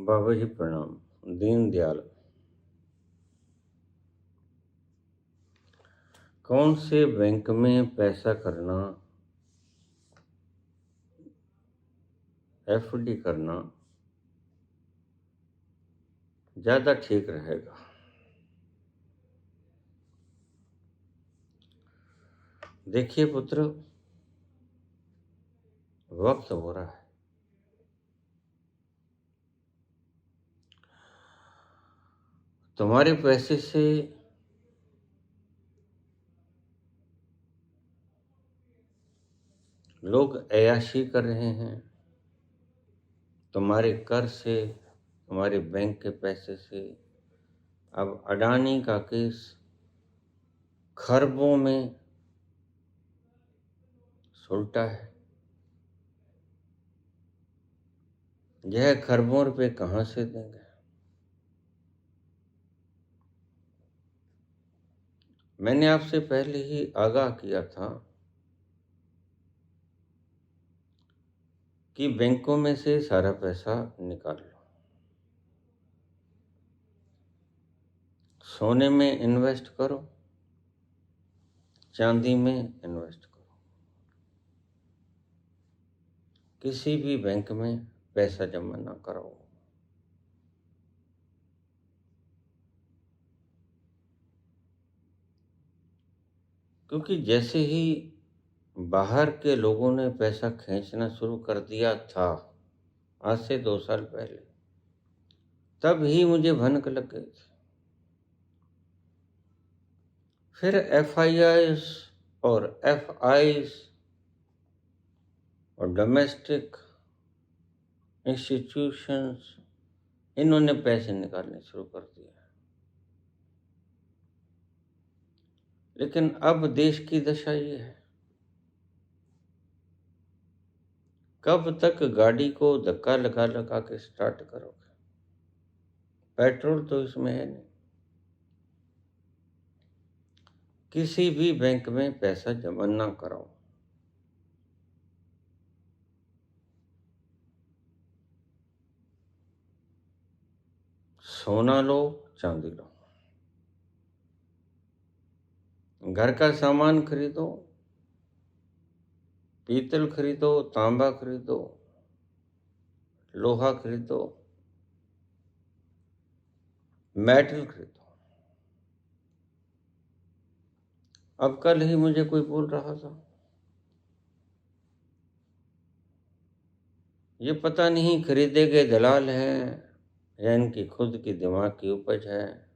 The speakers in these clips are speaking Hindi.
बाबा जी प्रणाम। दीनदयाल। कौन से बैंक में पैसा करना, एफडी करना ज़्यादा ठीक रहेगा? देखिए पुत्र, वक्त हो रहा है। तुम्हारे पैसे से लोग ऐयाशी कर रहे हैं। तुम्हारे कर से, तुम्हारे बैंक के पैसे से अब अडानी का केस खरबों में सुलटा है। यह खरबों रुपए कहाँ से देंगे? मैंने आपसे पहले ही आगाह किया था कि बैंकों में से सारा पैसा निकाल लो, सोने में इन्वेस्ट करो, चांदी में इन्वेस्ट करो। किसी भी बैंक में पैसा जमा ना कराओ। क्योंकि जैसे ही बाहर के लोगों ने पैसा खींचना शुरू कर दिया था, आज से 2 साल पहले, तब ही मुझे भनक लग गई थी। फिर FIIs और FIs और डोमेस्टिक इंस्टीट्यूशंस, इन्होंने पैसे निकालने शुरू कर दिए। लेकिन अब देश की दशा ये है, कब तक गाड़ी को धक्का लगा लगा के स्टार्ट करोगे? पेट्रोल तो इसमें है नहीं। किसी भी बैंक में पैसा जमा ना कराओ। सोना लो, चांदी लो, घर का सामान खरीदो, पीतल खरीदो, तांबा खरीदो, लोहा खरीदो, मेटल खरीदो। अब कल ही मुझे कोई बोल रहा था, ये पता नहीं खरीदे गए दलाल हैं या इनकी खुद की दिमाग की उपज है।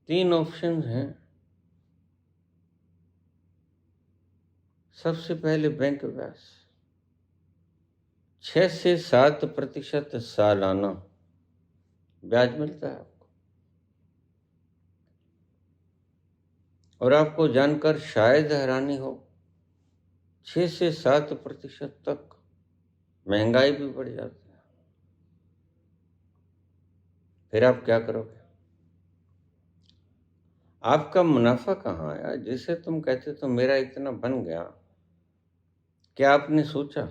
तीन ऑप्शन हैं। सबसे पहले बैंक ब्याज 6 से 7% सालाना ब्याज मिलता है आपको। और आपको जानकर शायद हैरानी हो, 6 से 7% तक महंगाई भी बढ़ जाती है। फिर आप क्या करोगे? आपका मुनाफा कहाँ आया जिसे तुम कहते तो मेरा इतना बन गया? क्या आपने सोचा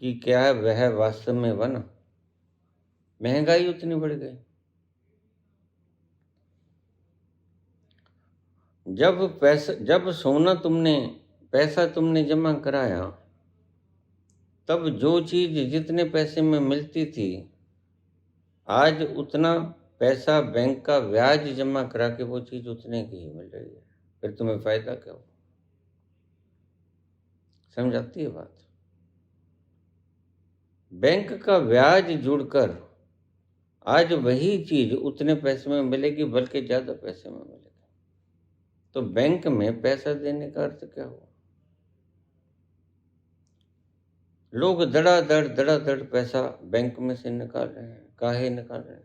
कि क्या है वह वास्तव में बना? महंगाई उतनी बढ़ गई। जब पैसा तुमने जमा कराया, तब जो चीज जितने पैसे में मिलती थी, आज उतना पैसा बैंक का ब्याज जमा करा के वो चीज उतने की ही मिल रही है। फिर तुम्हें फायदा क्या हो? समझ आती है बात? बैंक का ब्याज जुड़कर आज वही चीज उतने पैसे में मिलेगी, बल्कि ज्यादा पैसे में मिलेगी। तो बैंक में पैसा देने का अर्थ क्या हुआ? लोग धड़ाधड़ पैसा बैंक में से निकाल रहे हैं। काहे निकाल रहे हैं?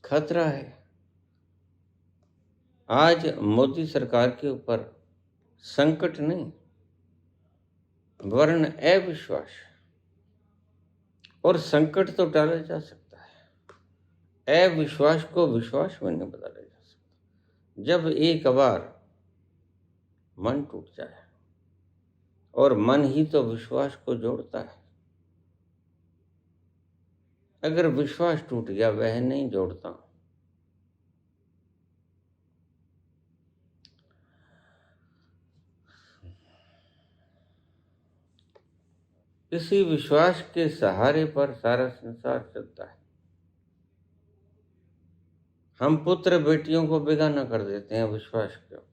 खतरा है। आज मोदी सरकार के ऊपर संकट नहीं, वरन अविश्वास। और संकट तो टाला जा सकता है, अविश्वास को विश्वास में नहीं बदला जा सकता। जब एक बार मन टूट जाए और मन ही तो विश्वास को जोड़ता है। अगर विश्वास टूट गया, वह नहीं जोड़ता। इसी विश्वास के सहारे पर सारा संसार चलता है। हम पुत्र बेटियों को बेगाना कर देते हैं विश्वास के ऊपर।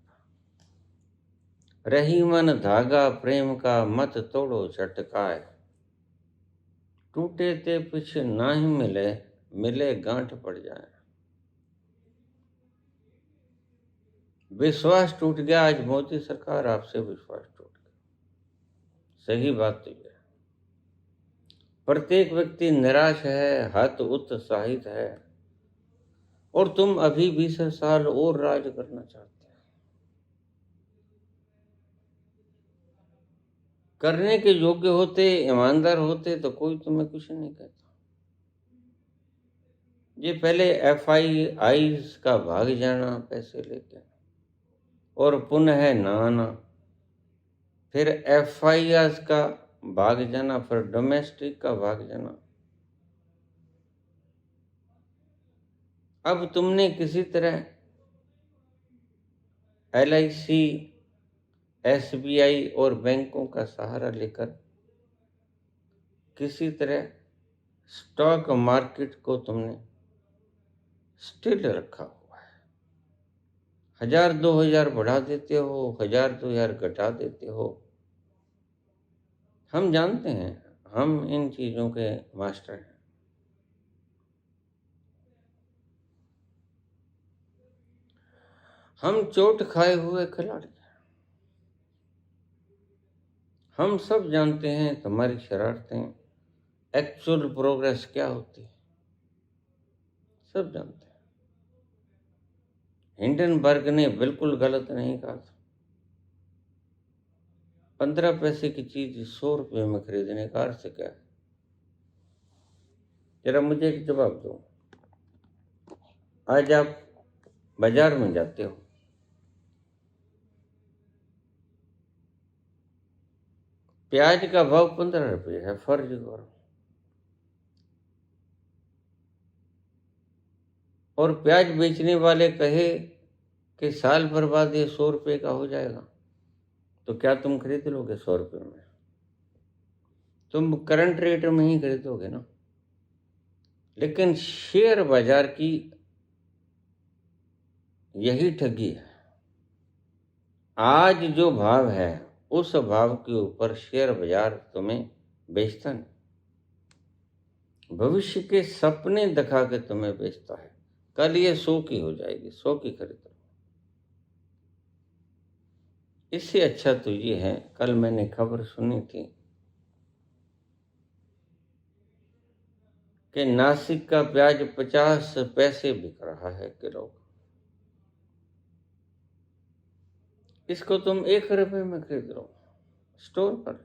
रही मन धागा प्रेम का, मत तोड़ो चटकाए। टूटे ते पीछे ना ही मिले, मिले गांठ पड़ जाए। विश्वास टूट गया। आज मोदी सरकार, आपसे विश्वास टूट गया। सही बात तो यह है। प्रत्येक व्यक्ति निराश है, हत उत्साहित है, और तुम अभी 20 साल और राज करना चाहते हो। करने के योग्य होते, ईमानदार होते तो कोई तुम्हें कुछ नहीं कहता। ये पहले FII का भाग जाना पैसे लेके, और पुनः ना आना, फिर FIRs का भाग जाना, फिर डोमेस्टिक का भाग जाना। अब तुमने किसी तरह LIC, SBI और बैंकों का सहारा लेकर किसी तरह स्टॉक मार्केट को तुमने स्टिल रखा हुआ है। 1000-2000 बढ़ा देते हो, 1000-2000 घटा देते हो। हम जानते हैं, हम इन चीजों के मास्टर हैं। हम चोट खाए हुए खिलाड़ी हैं। हम सब जानते हैं तुम्हारी शरारतें, एक्चुअल प्रोग्रेस क्या होती है, सब जानते हैं। हिंडनबर्ग ने बिल्कुल गलत नहीं कहा था। 15 पैसे की चीज 100 रुपये में खरीदने का अर्थ क्या है? जरा मुझे एक जवाब दो। आज आप बाजार में जाते हो, प्याज का भाव 15 रुपये है, फर्ज करो, और प्याज बेचने वाले कहे कि साल भर बाद ये 100 रुपये का हो जाएगा, तो क्या तुम खरीद लोगे 100 रुपये में? तुम करंट रेट में ही खरीदोगे ना। लेकिन शेयर बाजार की यही ठगी है। आज जो भाव है, उस भाव के ऊपर शेयर बाजार तुम्हें बेचता नहीं, भविष्य के सपने दिखा के तुम्हें बेचता है। कल ये 100 की हो जाएगी, 100 की खरीद लो। इससे अच्छा तो ये है, कल मैंने खबर सुनी थी कि नासिक का प्याज 50 पैसे बिक रहा है किलो। इसको तुम 1 रुपये में खरीद लो, स्टोर कर लो।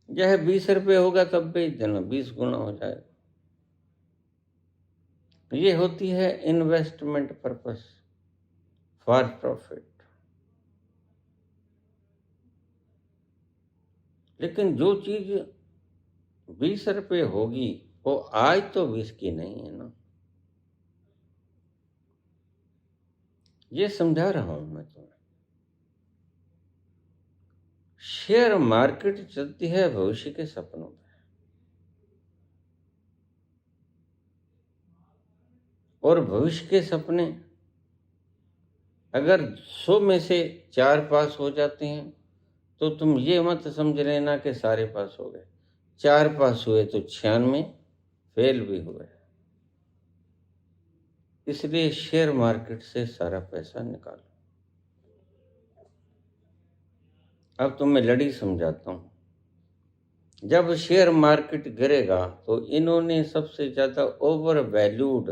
यह 20 रुपये होगा तब बेच देना, 20 गुना हो जाएगा। ये होती है इन्वेस्टमेंट पर्पस फॉर प्रॉफिट। लेकिन जो चीज 20 रुपये होगी, वो आज तो 20 की नहीं है ना। ये समझा रहा हूं मैं तुम्हें। शेयर मार्केट चलती है भविष्य के सपनों पे, और भविष्य के सपने अगर 100 में से 4 पास हो जाते हैं, तो तुम ये मत समझ लेना कि सारे पास हो गए। 4 पास हुए तो 96 फेल भी हुए। इसलिए शेयर मार्केट से सारा पैसा निकालो। अब तुम्हें लड़ी समझाता हूं। जब शेयर मार्केट गिरेगा तो इन्होंने सबसे ज्यादा ओवर वैल्यूड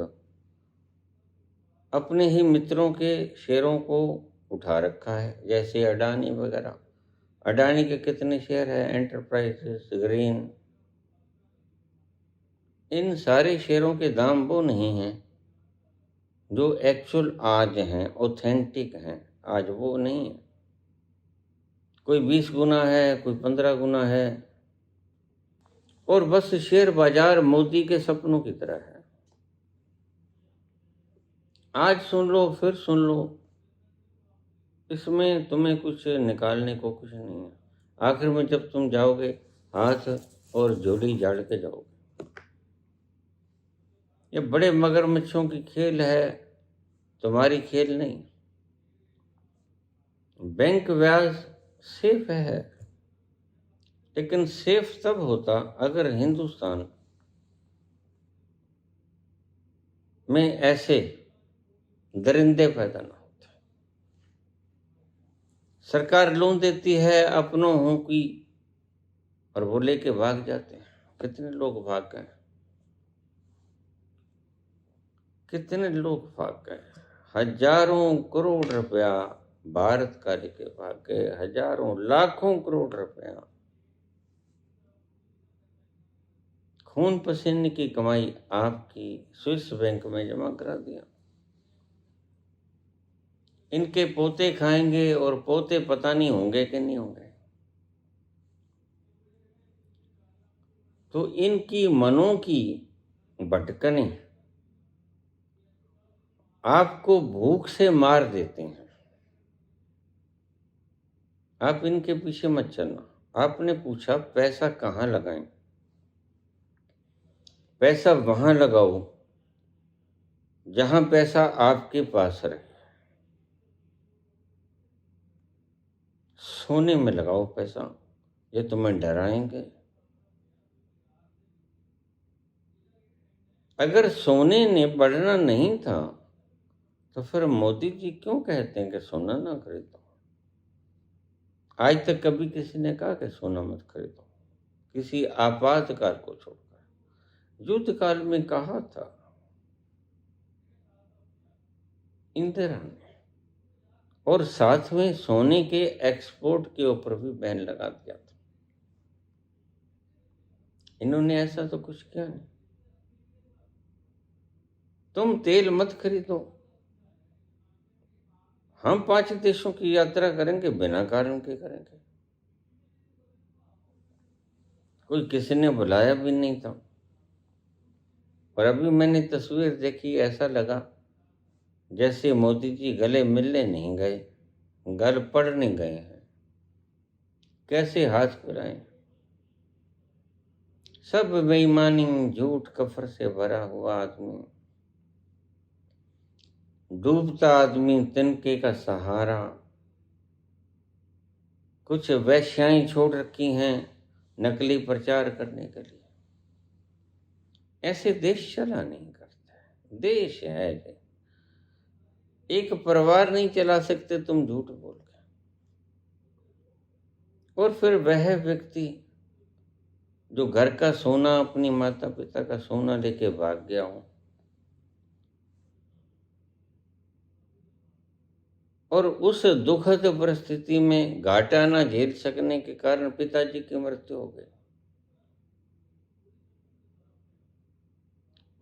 अपने ही मित्रों के शेयरों को उठा रखा है, जैसे अडानी वगैरह। अडानी के कितने शेयर है? एंटरप्राइजेस, ग्रीन, इन सारे शेयरों के दाम वो नहीं हैं जो एक्चुअल आज हैं, ऑथेंटिक हैं। आज वो नहीं है। कोई 20 गुना है, कोई 15 गुना है। और बस शेयर बाजार मोदी के सपनों की तरह है। आज सुन लो, फिर सुन लो, इसमें तुम्हें कुछ निकालने को कुछ नहीं है। आखिर में जब तुम जाओगे, हाथ और जोड़ी झाड़ के जाओगे। ये बड़े मगरमच्छों की खेल है, तुम्हारी खेल नहीं। बैंक ब्याज सेफ है, लेकिन सेफ तब होता अगर हिंदुस्तान में ऐसे दरिंदे पैदा ना होते। सरकार लोन देती है अपनों की, और वो लेके भाग जाते हैं। कितने लोग भाग गए, कितने लोग भाग गए। हजारों करोड़ रुपया भारत का लेके भाग गए, हजारों लाखों करोड़ रुपया खून पसीने की कमाई आपकी स्विस बैंक में जमा करा दिया। इनके पोते खाएंगे, और पोते पता नहीं होंगे कि नहीं होंगे। तो इनकी मनों की भटकने आपको भूख से मार देते हैं। आप इनके पीछे मत चलना। आपने पूछा पैसा कहाँ लगाएं? पैसा वहां लगाओ जहां पैसा आपके पास रहे। सोने में लगाओ पैसा, ये तुम्हें डराएंगे। अगर सोने ने बढ़ना नहीं था तो फिर मोदी जी क्यों कहते हैं कि सोना ना खरीदो? आज तक कभी किसी ने कहा कि सोना मत खरीदो, किसी आपातकाल को छोड़कर। युद्ध काल में कहा था इंदिरा ने, और साथ में सोने के एक्सपोर्ट के ऊपर भी बैन लगा दिया था। इन्होंने ऐसा तो कुछ किया नहीं। तुम तेल मत खरीदो, हम 5 देशों की यात्रा करेंगे, बिना कारण के करेंगे। कोई किसी ने बुलाया भी नहीं था। और अभी मैंने तस्वीर देखी, ऐसा लगा जैसे मोदी जी गले मिलने नहीं गए, गल पड़ने गए हैं। कैसे हाथ फिराएं। सब बेईमानी, झूठ, कफर से भरा हुआ आदमी, डूबता आदमी, तिनके का सहारा। कुछ वेश्याएं छोड़ रखी हैं नकली प्रचार करने के लिए। ऐसे देश चला नहीं करता। देश है, एक परिवार नहीं चला सकते तुम झूठ बोल के। और फिर वह व्यक्ति जो घर का सोना, अपनी माता पिता का सोना लेके भाग गया हो, और उस दुखद परिस्थिति में घाटा ना झेल सकने के कारण पिताजी की मृत्यु हो गई।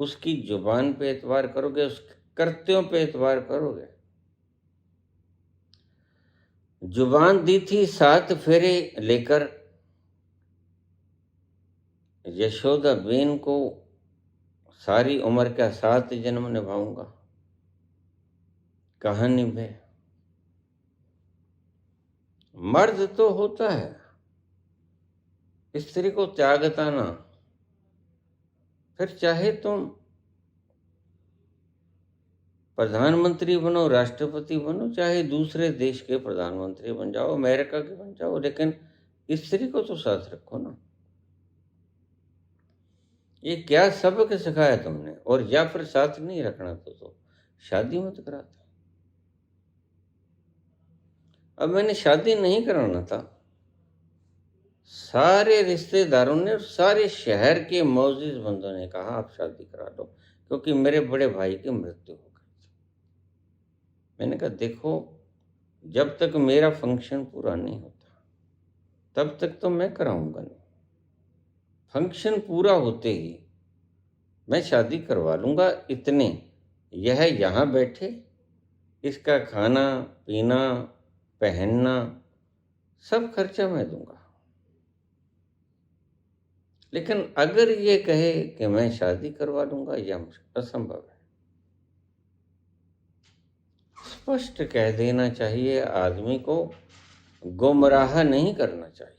उसकी जुबान पे एतबार करोगे, उसके कृत्यों पे एतबार करोगे? जुबान दी थी 7 फेरे लेकर यशोदा बेन को, सारी उम्र का 7 जन्म निभाऊंगा। कहाँ निभे? मर्द तो होता है, स्त्री को त्यागता ना। फिर चाहे तुम प्रधानमंत्री बनो, राष्ट्रपति बनो, चाहे दूसरे देश के प्रधानमंत्री बन जाओ, अमेरिका के बन जाओ, लेकिन स्त्री को तो साथ रखो ना। ये क्या सबक सिखाया तुमने? और या फिर साथ नहीं रखना तो शादी मत कराते। अब मैंने शादी नहीं कराना था, सारे रिश्तेदारों ने, सारे शहर के मौजूद बंदों ने कहा आप शादी करा लो, क्योंकि मेरे बड़े भाई की मृत्यु हो गई। मैंने कहा देखो, जब तक मेरा फंक्शन पूरा नहीं होता तब तक तो मैं कराऊंगा नहीं। फंक्शन पूरा होते ही मैं शादी करवा लूंगा। इतने यह यहाँ बैठे, इसका खाना पीना पहनना सब खर्चा मैं दूंगा। लेकिन अगर ये कहे कि मैं शादी करवा लूंगा, यह असंभव है। स्पष्ट कह देना चाहिए, आदमी को गुमराह नहीं करना चाहिए।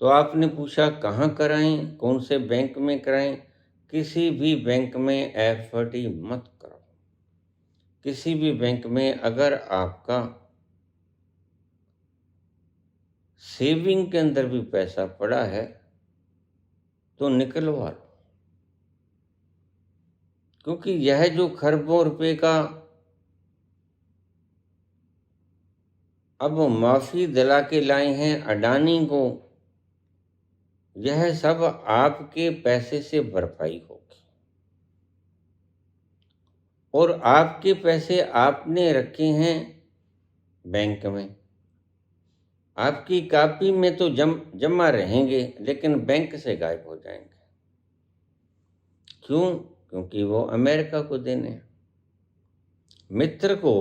तो आपने पूछा कहाँ कराएं, कौन से बैंक में कराएं? किसी भी बैंक में एफडी मत करो। किसी भी बैंक में अगर आपका सेविंग के अंदर भी पैसा पड़ा है तो निकलवा लो, क्योंकि यह जो खरबों रुपए का अब माफी दिला के लाए हैं अडानी को, यह सब आपके पैसे से भरपाई होगी। और आपके पैसे आपने रखे हैं बैंक में, आपकी कॉपी में तो जमा रहेंगे, लेकिन बैंक से गायब हो जाएंगे। क्यों? क्योंकि वो अमेरिका को देने हैं। मित्र को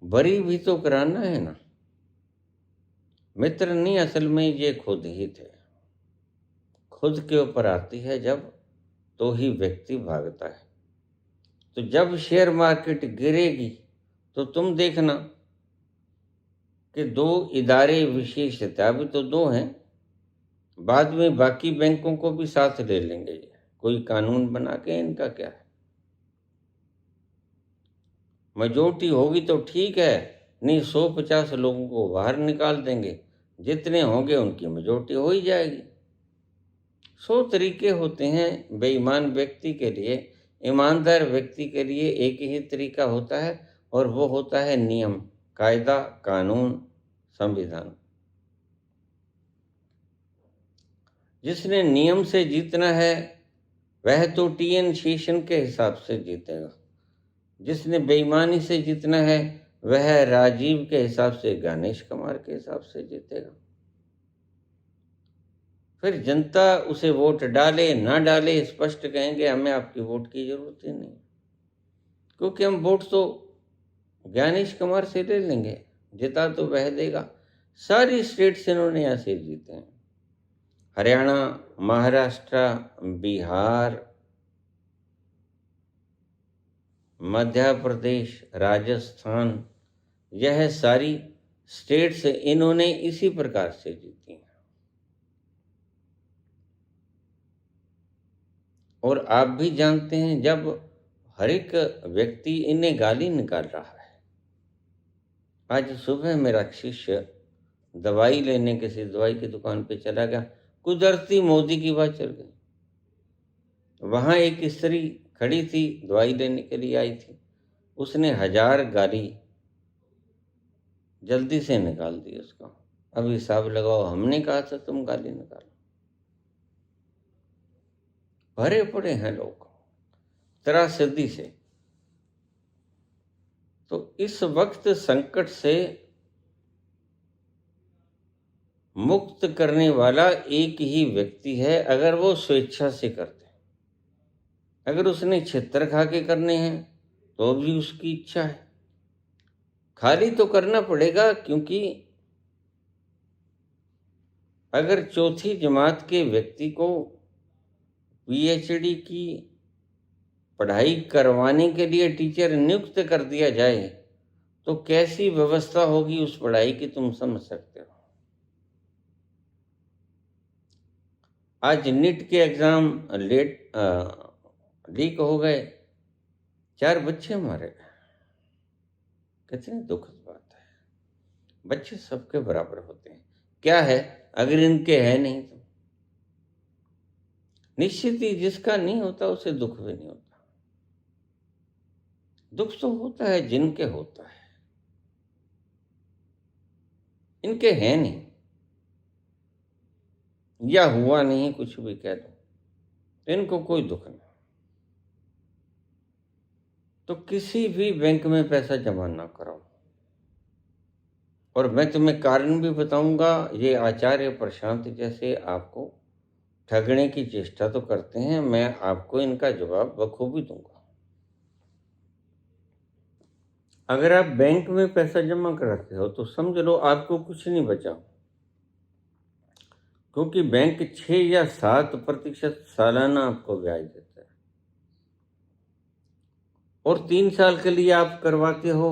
बरी भी तो कराना है ना। मित्र नहीं, असल में ये खुद ही थे। खुद के ऊपर आती है जब, तो ही व्यक्ति भागता है। तो जब शेयर मार्केट गिरेगी तो तुम देखना कि दो इदारे विशेष थे, अभी तो दो हैं, बाद में बाकी बैंकों को भी साथ ले लेंगे। ये कोई कानून बना के, इनका क्या है। मेजोरिटी होगी तो ठीक है, नहीं 150 लोगों को बाहर निकाल देंगे, जितने होंगे उनकी मेजोरिटी हो ही जाएगी। 100 तरीके होते हैं बेईमान व्यक्ति के लिए। ईमानदार व्यक्ति के लिए एक ही तरीका होता है, और वो होता है नियम, कायदा, कानून, संविधान। जिसने नियम से जीतना है वह तो टी.एन. शेषन के हिसाब से जीतेगा। जिसने बेईमानी से जीतना है वह राजीव के हिसाब से, गणेश कुमार के हिसाब से जीतेगा। फिर जनता उसे वोट डाले ना डाले, स्पष्ट कहेंगे हमें आपकी वोट की जरूरत ही नहीं, क्योंकि हम वोट तो गणेश कुमार से ले लेंगे, जिता तो वह देगा। सारी स्टेट से इन्होंने ऐसे जीते हैं। हरियाणा, महाराष्ट्र, बिहार, मध्य प्रदेश, राजस्थान, यह सारी स्टेट्स इन्होंने इसी प्रकार से जीती हैं। और आप भी जानते हैं, जब हर एक व्यक्ति इन्हें गाली निकाल रहा है। आज सुबह मेरा शिष्य दवाई लेने किसी दवाई की दुकान पे चला गया, कुदरती मोदी की बात चल गई। वहां एक स्त्री खड़ी थी, दवाई लेने के लिए आई थी, उसने 1000 गाली जल्दी से निकाल दी उसको। अब हिसाब लगाओ, हमने कहा था तुम गाली निकालो। भरे पड़े हैं लोग त्रासदी से। तो इस वक्त संकट से मुक्त करने वाला एक ही व्यक्ति है, अगर वो स्वेच्छा से करते। अगर उसने छितर खा के करने हैं तो भी उसकी इच्छा है, खाली तो करना पड़ेगा। क्योंकि अगर चौथी जमात के व्यक्ति को पीएचडी की पढ़ाई करवाने के लिए टीचर नियुक्त कर दिया जाए तो कैसी व्यवस्था होगी उस पढ़ाई की, तुम समझ सकते हो। आज नीट के एग्जाम लीक हो गए, 4 बच्चे मारे गए। कितनी दुखद बात है। बच्चे सबके बराबर होते हैं, क्या है अगर इनके है नहीं तो। निश्चित ही जिसका नहीं होता उसे दुख भी नहीं होता। दुख तो होता है जिनके होता है, इनके है नहीं या हुआ नहीं, कुछ भी कह दो, इनको कोई दुख नहीं। तो किसी भी बैंक में पैसा जमा ना कराओ। और मैं तुम्हें कारण भी बताऊंगा। ये आचार्य प्रशांत जैसे आपको ठगने की चेष्टा तो करते हैं, मैं आपको इनका जवाब बखूबी दूंगा। अगर आप बैंक में पैसा जमा कराते हो तो समझ लो आपको कुछ नहीं बचा, क्योंकि बैंक 6 या 7% सालाना आपको ब्याज देता है, और 3 साल के लिए आप करवाते हो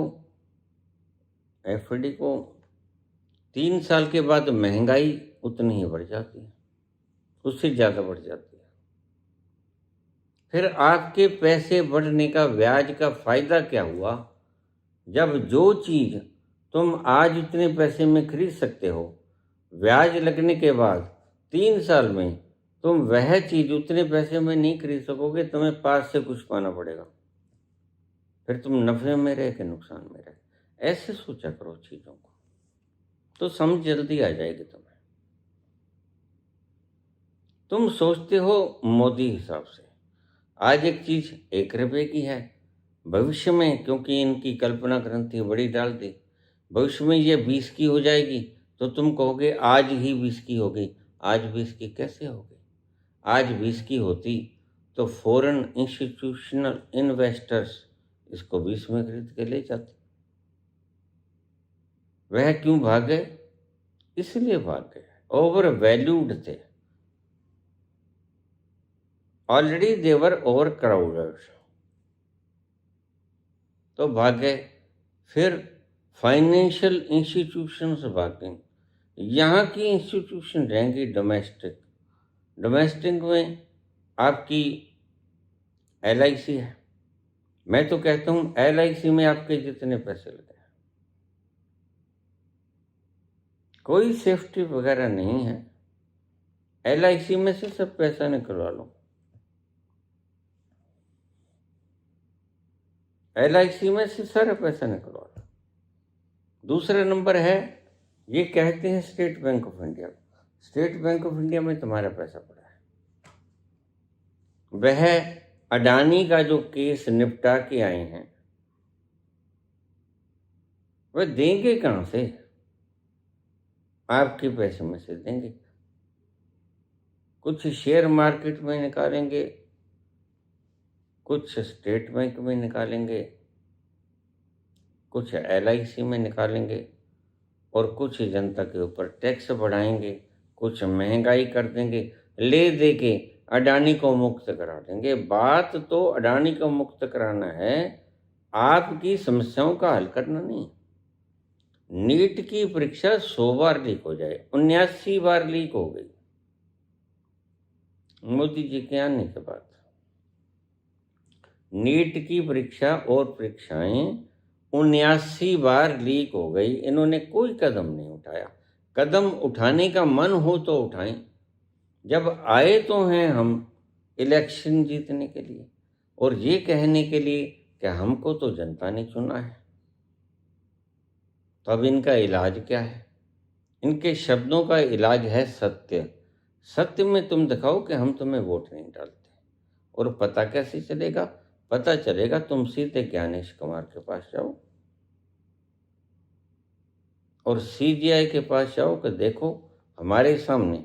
एफडी को। 3 साल के बाद महंगाई उतनी ही बढ़ जाती है, उससे ज़्यादा बढ़ जाती है। फिर आपके पैसे बढ़ने का ब्याज का फायदा क्या हुआ? जब जो चीज तुम आज उतने पैसे में खरीद सकते हो, ब्याज लगने के बाद 3 साल में तुम वह चीज उतने पैसे में नहीं खरीद सकोगे, तुम्हें पास से कुछ पाना पड़ेगा। फिर तुम नफे में रहे कि नुकसान में रहे। ऐसे सोचा करो चीजों को, तो समझ जल्दी आ जाएगी तुम्हें। तुम सोचते हो मोदी हिसाब से, आज एक चीज 1 रुपए की है, भविष्य में क्योंकि इनकी कल्पना ग्रंथि बड़ी डाल दी, भविष्य में ये 20 की हो जाएगी, तो तुम कहोगे आज ही 20 की हो गई। आज 20 की कैसे हो गई? आज 20 की होती तो फॉरेन इंस्टीट्यूशनल इन्वेस्टर्स इसको 20 में खरीद के ले जाते। वह क्यों भाग गए? इसलिए भाग गए, ओवर वैल्यूड थे, ऑलरेडी देवर ओवर क्राउडेड, तो भाग गए। फिर फाइनेंशियल इंस्टीट्यूशंस भाग गई। यहाँ की इंस्टीट्यूशन रहेंगी डोमेस्टिक। डोमेस्टिक में आपकी LIC है। मैं तो कहता हूँ LIC में आपके जितने पैसे लगे, कोई सेफ्टी वगैरह नहीं है, LIC में से सब पैसा निकलवा लो। LIC में से सारा पैसा निकलवा लो। दूसरा नंबर है, ये कहते हैं state bank of India. State bank of India में तुम्हारा पैसा पड़ा है, वह अडानी का जो केस निपटा के आए हैं, वह देंगे कहाँ से? आपके पैसे में से देंगे। कुछ शेयर मार्केट में निकालेंगे, कुछ स्टेट बैंक में निकालेंगे, कुछ LIC में निकालेंगे, और कुछ जनता के ऊपर टैक्स बढ़ाएंगे, कुछ महंगाई कर देंगे, ले दे के अडानी को मुक्त करा देंगे। बात तो अडानी को मुक्त कराना है, आपकी समस्याओं का हल करना नहीं। नीट की परीक्षा 100 बार लीक हो जाए, 79 बार लीक हो गई मोदी जी के आने के बाद। नीट की परीक्षा और परीक्षाएं 79 बार लीक हो गई, इन्होंने कोई कदम नहीं उठाया। कदम उठाने का मन हो तो उठाएं। जब आए तो हैं हम इलेक्शन जीतने के लिए, और ये कहने के लिए कि हमको तो जनता ने चुना है। तो अब इनका इलाज क्या है? इनके शब्दों का इलाज है सत्य। सत्य में तुम दिखाओ कि हम तुम्हें वोट नहीं डालते। और पता कैसे चलेगा? पता चलेगा तुम सीधे ज्ञानेश कुमार के पास जाओ और CBI के पास जाओ कि देखो हमारे सामने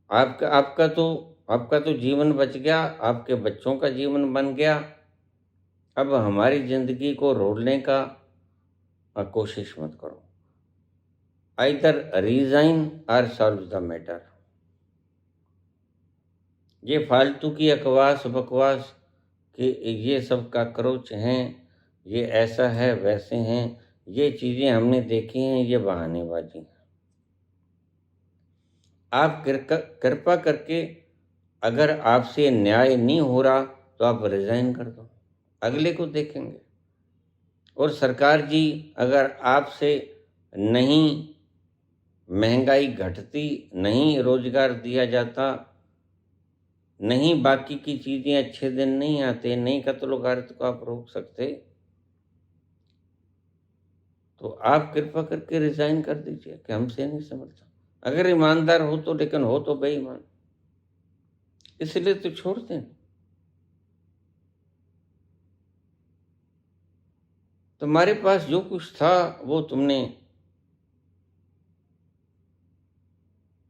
आपका तो जीवन बच गया, आपके बच्चों का जीवन बन गया, अब हमारी जिंदगी को रोलने का कोशिश मत करो। आइदर रिजाइन और सॉल्व द मैटर। ये फालतू की अकवास बकवास कि ये सब काकरोच हैं, ये ऐसा है वैसे हैं, ये चीज़ें हमने देखी हैं, ये बहानेबाजी है। आप कृपा करके, अगर आपसे न्याय नहीं हो रहा तो आप रिजाइन कर दो, अगले को देखेंगे। और सरकार जी, अगर आपसे नहीं महंगाई घटती, नहीं रोजगार दिया जाता, नहीं बाकी की चीज़ें अच्छे दिन नहीं आते, नहीं कत्ल गारत को आप रोक सकते, तो आप कृपा करके रिजाइन कर दीजिए कि हमसे नहीं समझता। अगर ईमानदार हो तो, लेकिन हो तो बेईमान, इसलिए तो छोड़ते हैं। तुम्हारे पास जो कुछ था वो तुमने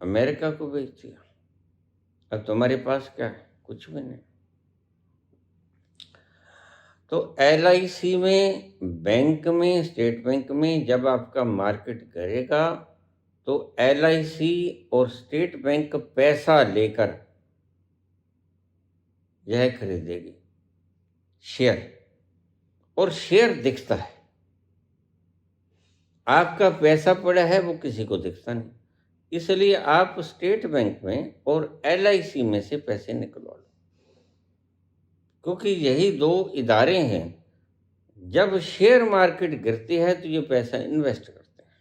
अमेरिका को बेच दिया, अब तुम्हारे पास क्या है? कुछ भी नहीं। तो LIC में, बैंक में, स्टेट बैंक में जब आपका मार्केट गिरेगा तो LIC और स्टेट बैंक पैसा लेकर यह खरीदेगी शेयर, और शेयर दिखता है। आपका पैसा पड़ा है वो किसी को दिखता नहीं, इसलिए आप स्टेट बैंक में और LIC में से पैसे निकलवा लो, क्योंकि यही दो इदारे हैं जब शेयर मार्केट गिरती है तो ये पैसा इन्वेस्ट करते हैं,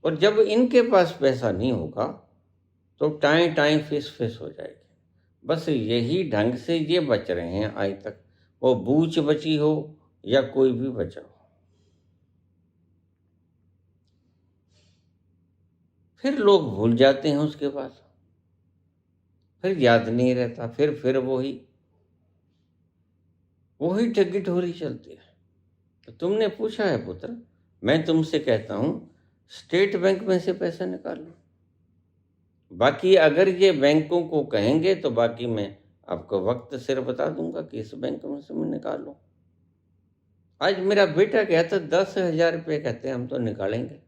और जब इनके पास पैसा नहीं होगा तो टाइम टाइम फिस हो जाएगी। बस यही ढंग से ये बच रहे हैं आज तक, वो बूच बची हो या कोई भी बचा हो। फिर लोग भूल जाते हैं उसके बाद, फिर याद नहीं रहता, फिर वही ठगी ठोरी चलती है। तो तुमने पूछा है पुत्र, मैं तुमसे कहता हूं स्टेट बैंक में से पैसा निकालो। बाकी अगर ये बैंकों को कहेंगे तो बाकी मैं आपको वक्त सिर बता दूंगा कि इस बैंक में से मैं निकालो। आज मेरा बेटा कहता 10,000 रुपये कहते हैं हम तो निकालेंगे।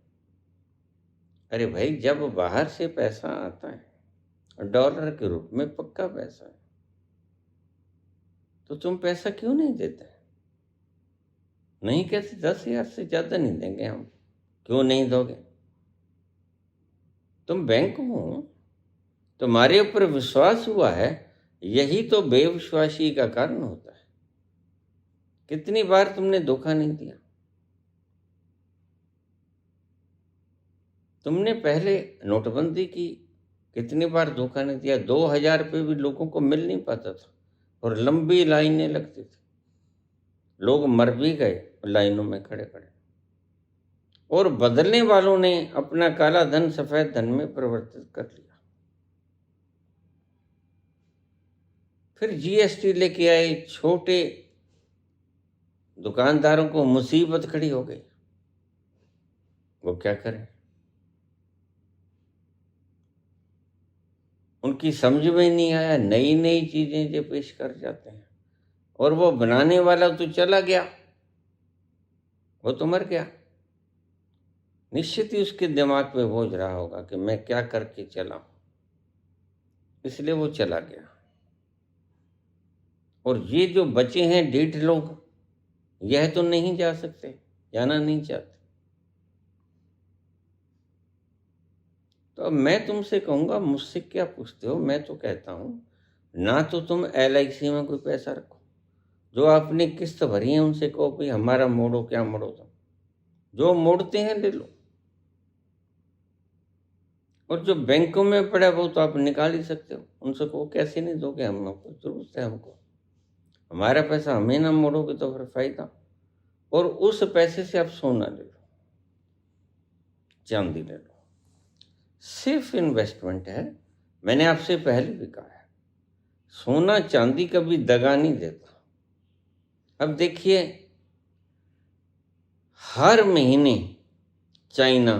अरे भाई, जब बाहर से पैसा आता है डॉलर के रूप में, पक्का पैसा है, तो तुम पैसा क्यों नहीं देते? नहीं कहते 10,000 से ज़्यादा नहीं देंगे हम। क्यों नहीं दोगे? तुम बैंक हो, तुम्हारे ऊपर विश्वास हुआ है, यही तो बेविश्वासी का कारण होता है। कितनी बार तुमने धोखा नहीं दिया? तुमने पहले नोटबंदी की, कितनी बार धोखा नहीं दिया? 2,000 रुपये भी लोगों को मिल नहीं पाता था और लंबी लाइनें लगती थी, लोग मर भी गए लाइनों में खड़े खड़े, और बदलने वालों ने अपना काला धन सफेद धन में परिवर्तित कर लिया। फिर GST लेके आए, छोटे दुकानदारों को मुसीबत खड़ी हो गई, वो क्या करें? उनकी समझ में नहीं आया, नई नई चीजें जो पेश कर जाते हैं, और वो बनाने वाला तो चला गया, वो तो मर गया। निश्चित ही उसके दिमाग पे बोझ रहा होगा कि मैं क्या करके चला, इसलिए वो चला गया। और ये जो बचे हैं 1.5 लोग, यह तो नहीं जा सकते, जाना नहीं चाहते। तो अब मैं तुमसे कहूँगा, मुझसे क्या पूछते हो? मैं तो कहता हूँ ना तो तुम LIC में कोई पैसा रखो, जो आपने किस्त भरी है उनसे कहो भाई हमारा मोड़ो, क्या मोड़ो, तुम जो मोड़ते हैं ले लो। और जो बैंकों में पड़ा वो तो आप निकाल ही सकते हो, उनसे कहो कैसे नहीं दोगे, हमको जरूरत है, हमको हमारा पैसा हमें ना मोड़ोगे तो फिर फायदा। और उस पैसे से आप सोना ले लो, चांदी ले लो, सिर्फ इन्वेस्टमेंट है। मैंने आपसे पहले भी कहा है, सोना चांदी कभी दगा नहीं देता। अब देखिए, हर महीने चाइना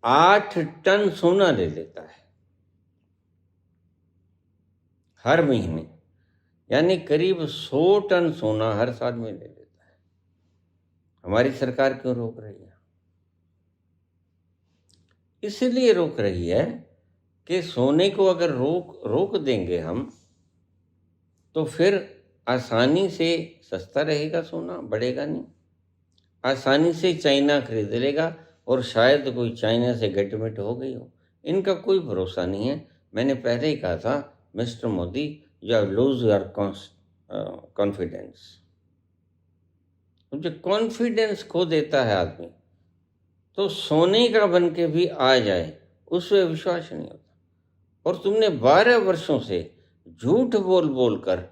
8 टन सोना ले लेता है, हर महीने, यानी करीब 100 टन सोना हर साल में ले लेता है। हमारी सरकार क्यों रोक रही है? इसलिए रोक रही है कि सोने को अगर रोक देंगे हम, तो फिर आसानी से सस्ता रहेगा सोना, बढ़ेगा नहीं, आसानी से चाइना खरीद लेगा, और शायद कोई चाइना से गटमिट हो गई हो। इनका कोई भरोसा नहीं है। मैंने पहले ही कहा था, mister Modi, you lose your confidence. जो कॉन्फिडेंस खो देता है आदमी, तो सोने का बन के भी आ जाए उस पर विश्वास नहीं होता। और तुमने 12 वर्षों से झूठ बोल बोल कर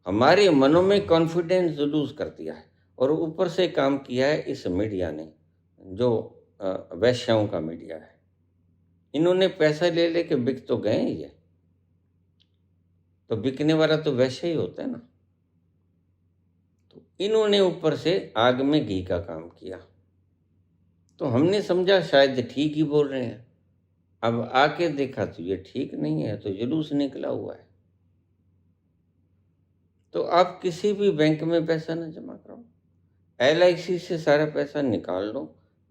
हमारे मनों में कॉन्फिडेंस लूज कर दिया है, और ऊपर से काम किया है इस मीडिया ने, जो वैश्याओं का मीडिया है। इन्होंने पैसा ले लेके बिक तो गए ये, तो बिकने वाला तो वैश्य ही होता है ना। तो इन्होंने ऊपर से आग में घी का काम किया, तो हमने समझा शायद ठीक ही बोल रहे हैं। अब आके देखा तो ये ठीक नहीं है, तो जुलूस निकला हुआ है। तो आप किसी भी बैंक में पैसा ना जमा कराओ, LIC से सारा पैसा निकाल लो,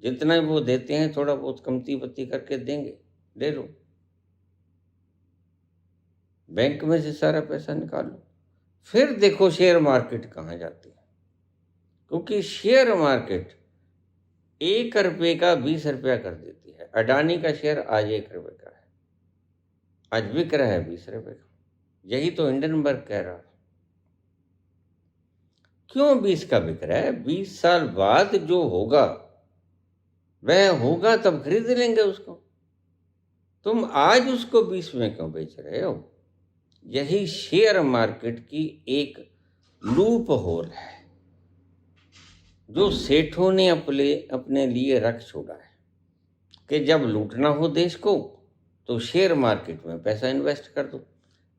जितना वो देते हैं थोड़ा बहुत कमती बत्ती करके देंगे, ले लो, बैंक में से सारा पैसा निकाल लो, फिर देखो शेयर मार्केट कहाँ जाती है। क्योंकि शेयर मार्केट 1 रुपये का 20 रुपया कर देती है। अडानी का शेयर आज 1 रुपये का है, आज बिक रहा है 20 रुपये का। यही तो हिंडनबर्ग कह रहा है। क्यों 20 का बिक रहा है? 20 साल बाद जो होगा वह होगा, तब खरीद लेंगे उसको। तुम आज उसको 20 में क्यों बेच रहे हो? यही शेयर मार्केट की एक लूप होल है जो सेठों ने अपने लिए रख छोड़ा है कि जब लूटना हो देश को तो शेयर मार्केट में पैसा इन्वेस्ट कर दो।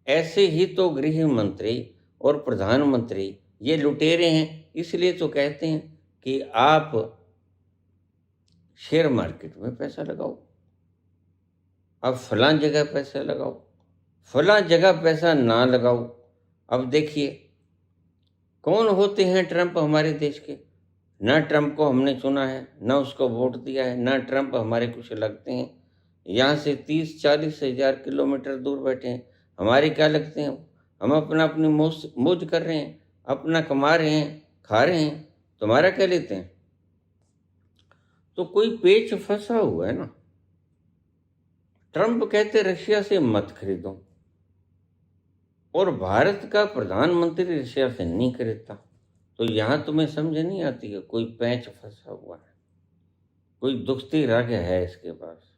ऐसे ही तो गृह मंत्री और प्रधानमंत्री ये लुटेरे हैं, इसलिए तो कहते हैं कि आप शेयर मार्केट में पैसा लगाओ, अब फलां जगह पैसा लगाओ, फलां जगह पैसा ना लगाओ। अब देखिए कौन होते हैं ट्रंप हमारे देश के। ना ट्रंप को हमने चुना है, ना उसको वोट दिया है, ना ट्रंप हमारे कुछ लगते हैं। यहाँ से 30-40 हज़ार किलोमीटर दूर बैठे हैं, हमारे क्या लगते हैं? हम अपनी मौज कर रहे हैं, अपना कमा रहे हैं, खा रहे हैं, तुम्हारा क्या लेते हैं? तो कोई पेच फंसा हुआ है ना। ट्रंप कहते रशिया से मत खरीदो और भारत का प्रधानमंत्री रशिया से नहीं खरीदता। तो यहाँ तुम्हें समझ नहीं आती है, कोई पैंच फंसा हुआ है, कोई दुखती रग है इसके पास।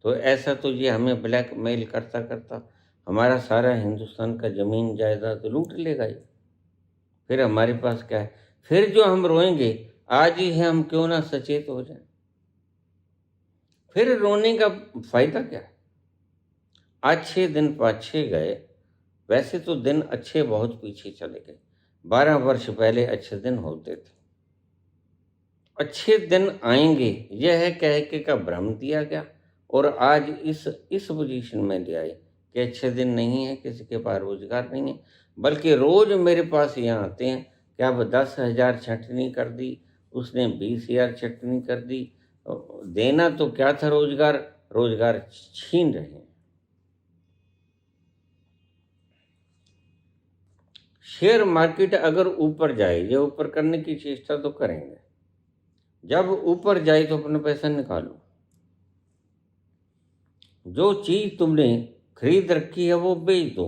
तो ऐसा तो ये हमें ब्लैकमेल करता करता हमारा सारा हिंदुस्तान का ज़मीन जायदाद लूट लेगा ये। फिर हमारे पास क्या है? फिर जो हम रोएंगे आज ही है, हम क्यों ना सचेत हो जाएं। फिर रोने का फायदा क्या है? अच्छे दिन पाछे गए, वैसे तो दिन अच्छे बहुत पीछे चले गए। 12 वर्ष पहले अच्छे दिन होते थे, अच्छे दिन आएंगे यह कह के का भ्रम दिया गया और आज इस पोजीशन में ले आए कि अच्छे दिन नहीं है, किसी के पास रोजगार नहीं है। बल्कि रोज मेरे पास यहाँ आते हैं कि अब 10,000 छटनी कर दी, उसने 20,000 छटनी कर दी। देना तो क्या था? रोजगार छीन रहे हैं। शेयर मार्केट अगर ऊपर जाए, ये ऊपर करने की चेष्टा तो करेंगे, जब ऊपर जाए तो अपना पैसा निकालो। जो चीज तुमने खरीद रखी है वो बेच दो,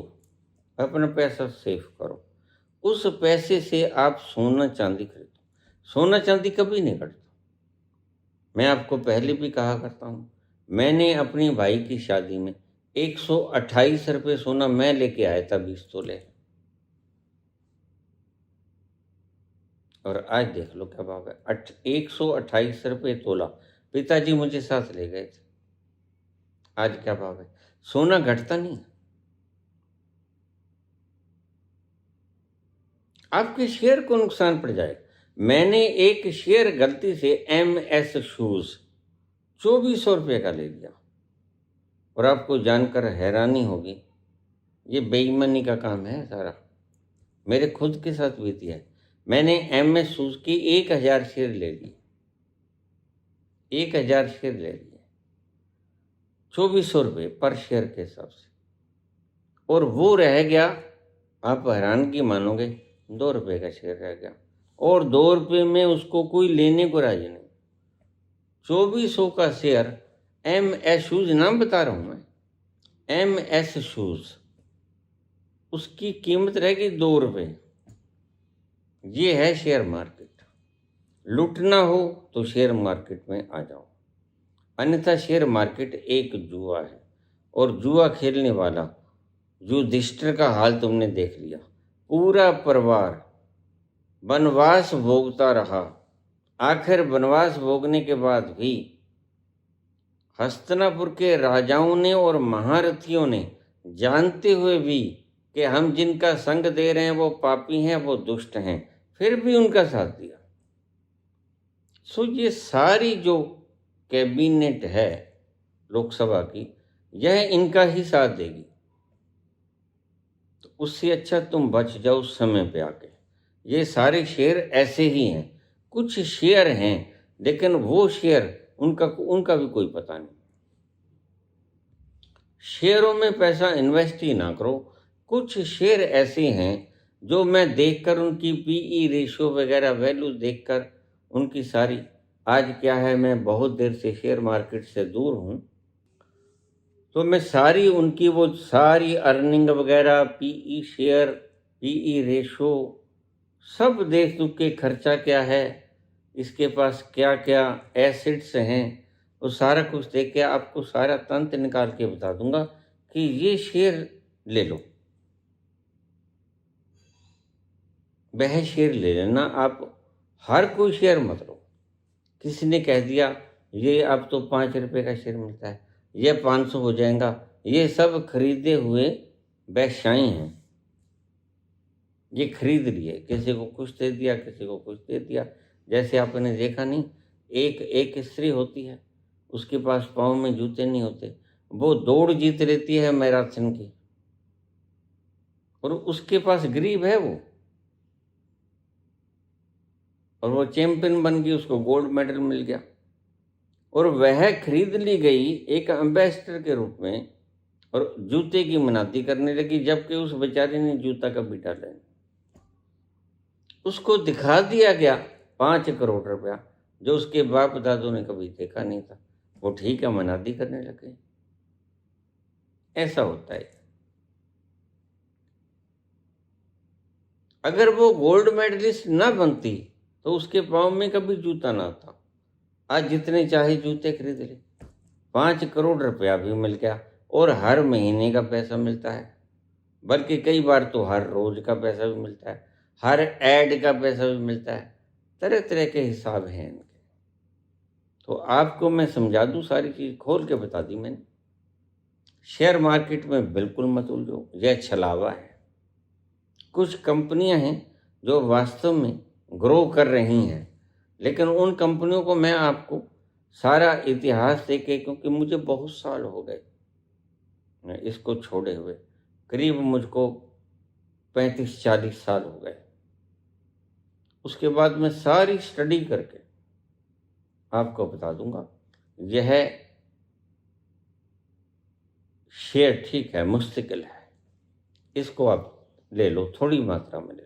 अपना पैसा सेव करो। उस पैसे से आप सोना चांदी खरीदो। सोना चांदी कभी नहीं घटता। मैं आपको पहले भी कहा करता हूँ, मैंने अपनी भाई की शादी में 128 रुपये सोना मैं लेके आया था, 20 तोले। और आज देख लो क्या भाव है, 128 रुपये तोला। पिताजी मुझे साथ ले गए थे। आज क्या भाव है? सोना घटता नहीं। आपके शेयर को नुकसान पड़ जाएगा। मैंने एक शेयर गलती से MS शूज 2400 रुपये का ले लिया और आपको जानकर हैरानी होगी, ये बेईमानी का काम है सारा, मेरे खुद के साथ बीती है। मैंने MS शूज की 1000 शेयर ले लिए, 1000 शेयर ले लिए 2400 रुपये पर शेयर के हिसाब से, और वो रह गया, आप हैरानगी मानोगे, 2 रुपये का शेयर रह गया। और 2 रुपये में उसको कोई लेने को राजी नहीं। 2400 का शेयर MS शूज, नाम बता रहा हूँ मैं, MS शूज, उसकी कीमत रहेगी 2 रुपये। ये है शेयर मार्केट। लूटना हो तो शेयर मार्केट में आ जाओ, अन्यथा शेयर मार्केट एक जुआ है। और जुआ खेलने वाला युधिष्ठिर का हाल तुमने देख लिया। पूरा परिवार वनवास भोगता रहा, आखिर वनवास भोगने के बाद भी हस्तिनापुर के राजाओं ने और महारथियों ने, जानते हुए भी कि हम जिनका संग दे रहे हैं वो पापी हैं, वो दुष्ट हैं, फिर भी उनका साथ दिया। सो ये सारी जो कैबिनेट है लोकसभा की, यह इनका ही साथ देगी। तो उससे अच्छा तुम बच जाओ समय पे आके। ये सारे शेयर ऐसे ही हैं। कुछ शेयर हैं, लेकिन वो शेयर उनका उनका भी कोई पता नहीं। शेयरों में पैसा इन्वेस्ट ही ना करो। कुछ शेयर ऐसे हैं जो मैं देखकर उनकी पीई रेशियो वगैरह वैल्यू देखकर उनकी सारी, आज क्या है, मैं बहुत देर से शेयर मार्केट से दूर हूँ, तो मैं सारी उनकी वो सारी अर्निंग वगैरह, पीई शेयर, पीई रेशो सब देख दुख के, खर्चा क्या है, इसके पास क्या क्या एसेट्स हैं, वो सारा कुछ देख के आपको सारा तंत्र निकाल के बता दूंगा कि ये शेयर ले लो, वह शेयर ले लेना। आप हर कोई शेयर मत लो। किसी ने कह दिया ये अब तो 5 रुपए का शेयर मिलता है, ये 500 हो जाएगा, ये सब खरीदे हुए व्यवसायी हैं। ये खरीद लिए, किसी को कुछ दे दिया, किसी को कुछ दे दिया। जैसे आपने देखा नहीं, एक एक स्त्री होती है, उसके पास पाँव में जूते नहीं होते, वो दौड़ जीत लेती है मैराथन की, और उसके पास गरीब है वो, और वो चैंपियन बन गई, उसको गोल्ड मेडल मिल गया, और वह खरीद ली गई एक एम्बेसडर के रूप में, और जूते की मनाती करने लगी, जबकि उस बेचारी ने जूता कभी डाला नहीं। उसको दिखा दिया गया 5 करोड़ रुपया, जो उसके बाप दादों ने कभी देखा नहीं था। वो ठीक है, मनादी करने लगे। ऐसा होता है। अगर वो गोल्ड मेडलिस्ट ना बनती तो उसके पाँव में कभी जूता ना था। आज जितने चाहे जूते खरीद ले, 5 करोड़ रुपया भी मिल गया, और हर महीने का पैसा मिलता है, बल्कि कई बार तो हर रोज का पैसा भी मिलता है, हर ऐड का पैसा भी मिलता है। तरह तरह के हिसाब हैं इनके। तो आपको मैं समझा दूं, सारी चीज़ खोल के बता दी मैंने। शेयर मार्केट में बिल्कुल मत उलझो, यह छलावा है। कुछ कंपनियां हैं जो वास्तव में ग्रो कर रही हैं, लेकिन उन कंपनियों को मैं आपको सारा इतिहास देके, क्योंकि मुझे बहुत साल हो गए इसको छोड़े हुए, करीब मुझको 35-40 साल हो गए। उसके बाद मैं सारी स्टडी करके आपको बता दूंगा यह शेयर ठीक है, मुस्तकिल है, इसको आप ले लो, थोड़ी मात्रा में ले लो।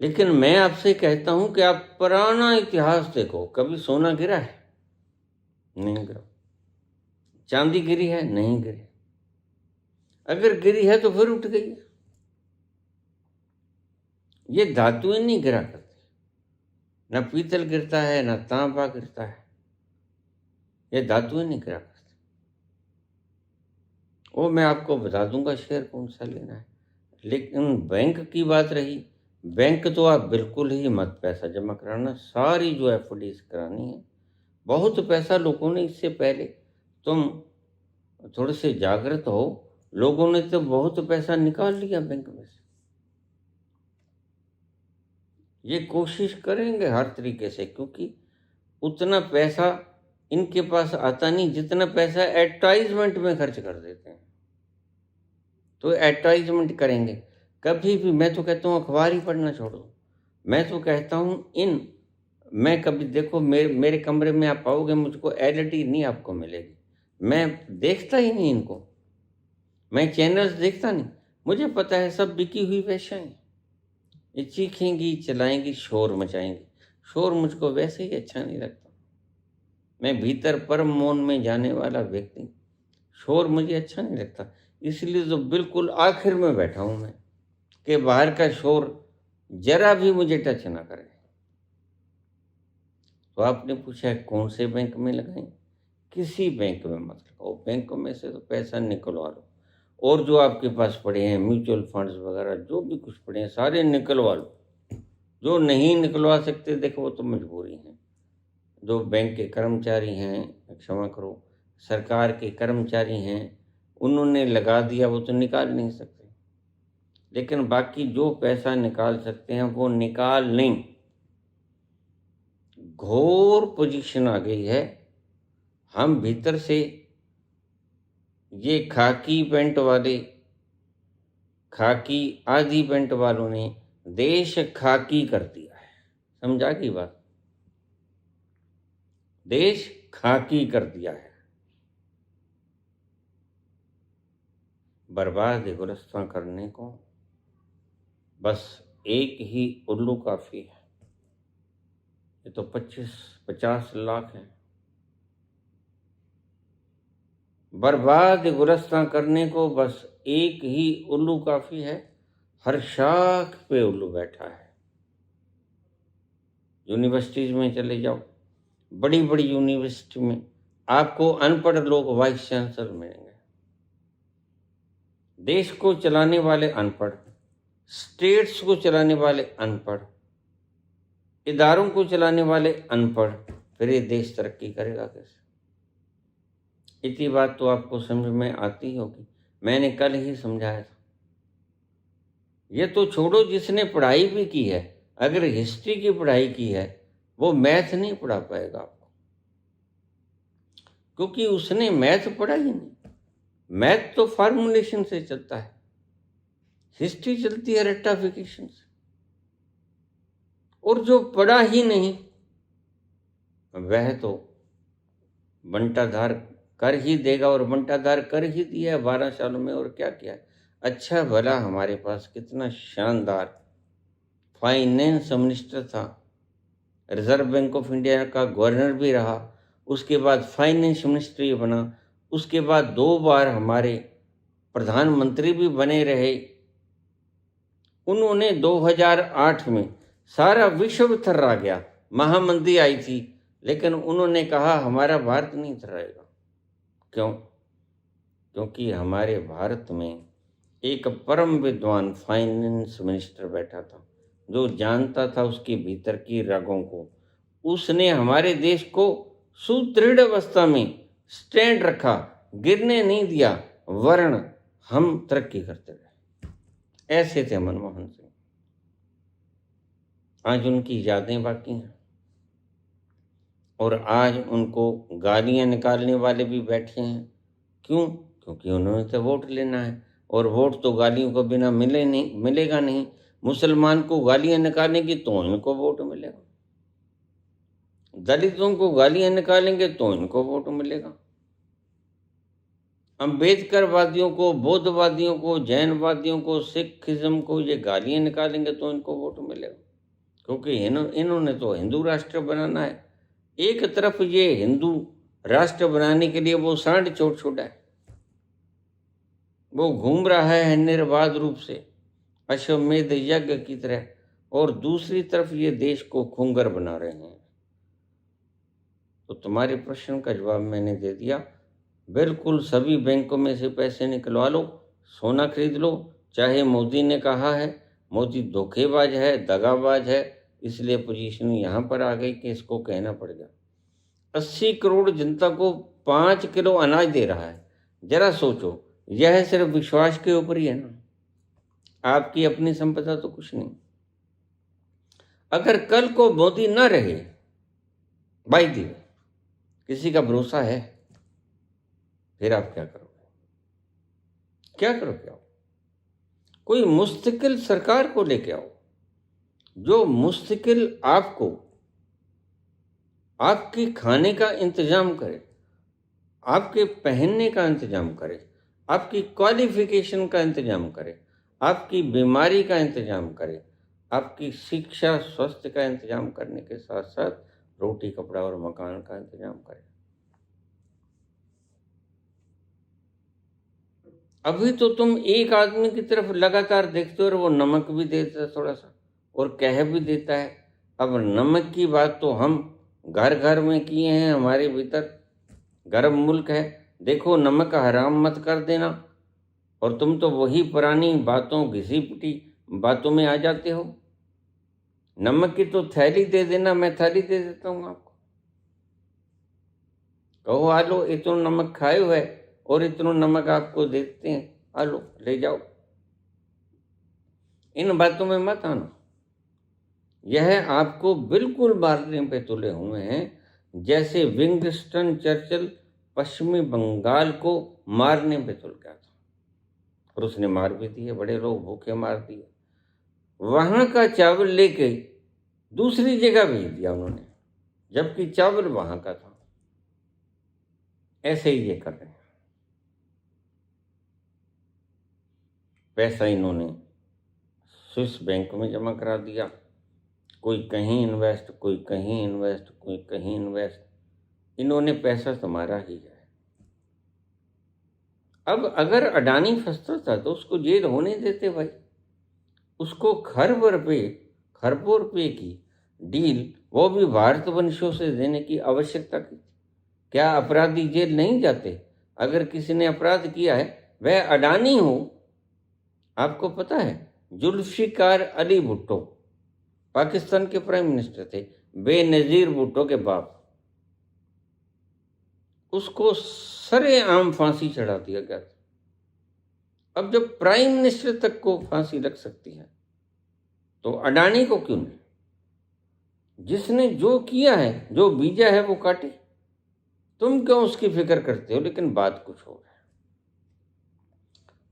लेकिन मैं आपसे कहता हूं कि आप पुराना इतिहास देखो। कभी सोना गिरा है? नहीं गिरा। चांदी गिरी है? नहीं गिरी। अगर गिरी है तो फिर उठ गई है। ये धातुएं नहीं गिरा करती, ना पीतल गिरता है, ना तांबा गिरता है, ये धातुएं नहीं गिरा करती। वो मैं आपको बता दूंगा शेयर कौन सा लेना है। लेकिन बैंक की बात रही, बैंक तो आप बिल्कुल ही मत पैसा जमा कराना, सारी जो एफडीज करानी है। बहुत पैसा लोगों ने, इससे पहले तुम थोड़े से जागृत हो, लोगों ने तो बहुत पैसा निकाल लिया बैंक में से। ये कोशिश करेंगे हर तरीके से, क्योंकि उतना पैसा इनके पास आता नहीं जितना पैसा एडवर्टाइजमेंट में खर्च कर देते हैं। तो एडवर्टाइजमेंट करेंगे कभी भी। मैं तो कहता हूँ अखबार ही पढ़ना छोड़ दो। मैं तो कहता हूँ मैं कभी देखो, मेरे कमरे में आप पाओगे मुझको एलईडी नहीं आपको मिलेगी। मैं देखता ही नहीं इनको, मैं चैनल्स देखता नहीं। मुझे पता है सब बिकी हुई वेश्याएं, ये चीखेंगी, चलाएंगी, शोर मचाएंगी। शोर मुझको वैसे ही अच्छा नहीं लगता। मैं भीतर परम मौन में जाने वाला व्यक्ति, शोर मुझे अच्छा नहीं लगता। इसलिए तो बिल्कुल आखिर में बैठा हूं मैं, कि बाहर का शोर जरा भी मुझे टच ना करे। तो आपने पूछा है कौन से बैंक में लगाएं? किसी बैंक में मत लगाओ। बैंकों में से तो पैसा निकलवा लो, और जो आपके पास पड़े हैं म्यूचुअल फंड्स वगैरह, जो भी कुछ पड़े हैं सारे निकलवा लो। जो नहीं निकलवा सकते, देखो वो तो मजबूरी है। जो बैंक के कर्मचारी हैं, क्षमा करो, सरकार के कर्मचारी हैं, उन्होंने लगा दिया, वो तो निकाल नहीं सकते। लेकिन बाकी जो पैसा निकाल सकते हैं वो निकाल नहीं। घोर पोजीशन आ गई है। हम भीतर से ये खाकी पैंट वाले, खाकी आधी पैंट वालों ने देश खाकी कर दिया है। समझा की बात? देश खाकी कर दिया है। बर्बाद गुलस्तां करने को बस एक ही उल्लू काफी है। ये तो 25-50 लाख है। बर्बाद गुलस्तां करने को बस एक ही उल्लू काफी है। हर शाख पे उल्लू बैठा है। यूनिवर्सिटीज में चले जाओ, बड़ी बड़ी यूनिवर्सिटी में आपको अनपढ़ लोग वाइस चांसलर मिलेंगे। देश को चलाने वाले अनपढ़, स्टेट्स को चलाने वाले अनपढ़, इदारों को चलाने वाले अनपढ़, फिर ये देश तरक्की करेगा कैसे? इतनी बात तो आपको समझ में आती होगी। मैंने कल ही समझाया था। ये तो छोड़ो, जिसने पढ़ाई भी की है, अगर हिस्ट्री की पढ़ाई की है, वो मैथ नहीं पढ़ा पाएगा आपको, क्योंकि उसने मैथ पढ़ा ही नहीं। मैथ तो फार्मूलेशन से चलता है, हिस्ट्री चलती है रेक्टाफिकेशन से। और जो पढ़ा ही नहीं वह तो बंटाधार कर ही देगा, और बंटाधार कर ही दिया है 12 सालों में। और क्या किया? अच्छा भला हमारे पास कितना शानदार फाइनेंस मिनिस्टर था, रिजर्व बैंक ऑफ इंडिया का गवर्नर भी रहा, उसके बाद फाइनेंस मिनिस्टर बना, उसके बाद 2 बार हमारे प्रधानमंत्री भी बने रहे। उन्होंने 2008 में सारा विश्व थर्रा गया, महामंदी आई थी, लेकिन उन्होंने कहा हमारा भारत नहीं थर्राएगा। क्यों? क्योंकि हमारे भारत में एक परम विद्वान फाइनेंस मिनिस्टर बैठा था, जो जानता था उसके भीतर की रगों को। उसने हमारे देश को सुदृढ़ अवस्था में स्टैंड रखा, गिरने नहीं दिया, वरन हम तरक्की करते रहे। ऐसे थे मनमोहन सिंह। आज उनकी यादें बाकी हैं, और आज उनको गालियां निकालने वाले भी बैठे हैं। क्यों? क्योंकि उन्होंने तो वोट लेना है, और वोट तो गालियों को बिना मिलेगा नहीं। मुसलमान को गालियां निकालेंगे तो इनको वोट मिलेगा, दलितों को गालियां निकालेंगे तो इनको वोट मिलेगा, अम्बेडकरवादियों को, बौद्धवादियों को, जैनवादियों को, सिखिज्म को ये गालियां निकालेंगे तो इनको वोट मिलेगा, क्योंकि इन्होंने तो हिंदू राष्ट्र बनाना है। एक तरफ ये हिंदू राष्ट्र बनाने के लिए वो सांड छोड़ छोड़ा है, वो घूम रहा है निर्बाध रूप से अश्वमेध यज्ञ की तरह, और दूसरी तरफ ये देश को खूंगर बना रहे हैं। तो तुम्हारे प्रश्न का जवाब मैंने दे दिया। बिल्कुल सभी बैंकों में से पैसे निकलवा लो, सोना खरीद लो। चाहे मोदी ने कहा है, मोदी धोखेबाज है, दगाबाज है, इसलिए पोजीशन यहाँ पर आ गई कि इसको कहना पड़ गया। 80 करोड़ जनता को 5 किलो अनाज दे रहा है। जरा सोचो, यह सिर्फ विश्वास के ऊपर ही है ना, आपकी अपनी संपदा तो कुछ नहीं। अगर कल को मोदी न रहे, बाई दी किसी का भरोसा है, फिर आप क्या करोगे? क्या करोगे आप? कोई मुस्तकिल सरकार को लेके आओ, जो मुस्तकिल आपको आपके खाने का इंतजाम करे, आपके पहनने का इंतजाम करे, आपकी क्वालिफिकेशन का इंतजाम करे, आपकी बीमारी का इंतजाम करे, आपकी शिक्षा स्वास्थ्य का इंतजाम करने के साथ साथ रोटी कपड़ा और मकान का इंतजाम करे। अभी तो तुम एक आदमी की तरफ लगातार देखते हो, और वो नमक भी देता है थोड़ा सा, और कह भी देता है। अब नमक की बात तो हम घर घर में किए हैं, हमारे भीतर गर्म मुल्क है। देखो, नमक हराम मत कर देना, और तुम तो वही पुरानी बातों, घिसी पिटी बातों में आ जाते हो। नमक की तो थैली दे देना, मैं थैली दे देता हूँ आपको। कहो आ लो, इतना नमक खाए हुए और इतना नमक आपको देते हैं, आ लो ले जाओ। इन बातों में मत आना। यह आपको बिल्कुल मारने पे तुले हुए हैं, जैसे विंस्टन चर्चिल पश्चिमी बंगाल को मारने पे तुल गया था, और उसने मार भी दिए, बड़े लोग भूखे मार दिए। वहां का चावल लेके दूसरी जगह भेज दिया उन्होंने, जबकि चावल वहां का था। ऐसे ही ये कर रहे हैं। पैसा इन्होंने स्विस बैंक में जमा करा दिया, कोई कहीं इन्वेस्ट, कोई कहीं इन्वेस्ट, कोई कहीं इन्वेस्ट। इन्होंने पैसा तुम्हारा ही है। अब अगर अडानी फंसता था तो उसको जेल होने देते भाई। उसको खरबों रुपए की डील, वो भी भारतवंशियों से देने की आवश्यकता की। क्या अपराधी जेल नहीं जाते? अगर किसी ने अपराध किया है, वह अडानी हो। आपको पता है, जुल्फिकार अली भुट्टो पाकिस्तान के प्राइम मिनिस्टर थे, बेनजीर भुट्टो के बाप, उसको सरेआम फांसी चढ़ा दिया गया था। अब जब प्राइम मिनिस्टर तक को फांसी लग सकती है, तो अडानी को क्यों नहीं? जिसने जो किया है, जो बीजा है, वो काटे। तुम क्यों उसकी फिक्र करते हो? लेकिन बात कुछ और है।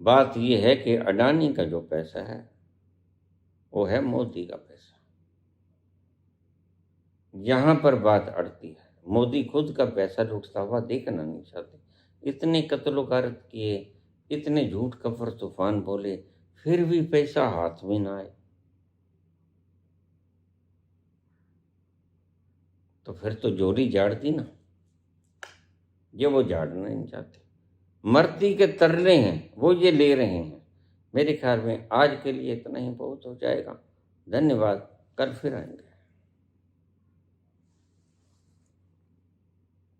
बात यह है कि अडानी का जो पैसा है, वो है मोदी का पैसा। यहां पर बात अड़ती है। मोदी खुद का पैसा लूटता हुआ देखना नहीं चाहते। इतने कत्लो गारत किए, इतने झूठ कफर तूफान बोले, फिर भी पैसा हाथ में ना आए, तो फिर तो जोरी झाड़ दी ना। ये वो झाड़ना नहीं चाहते। मरती के तरले हैं, वो ये ले रहे हैं। मेरे ख्याल में आज के लिए इतना ही बहुत हो जाएगा। धन्यवाद। कल फिर आएंगे।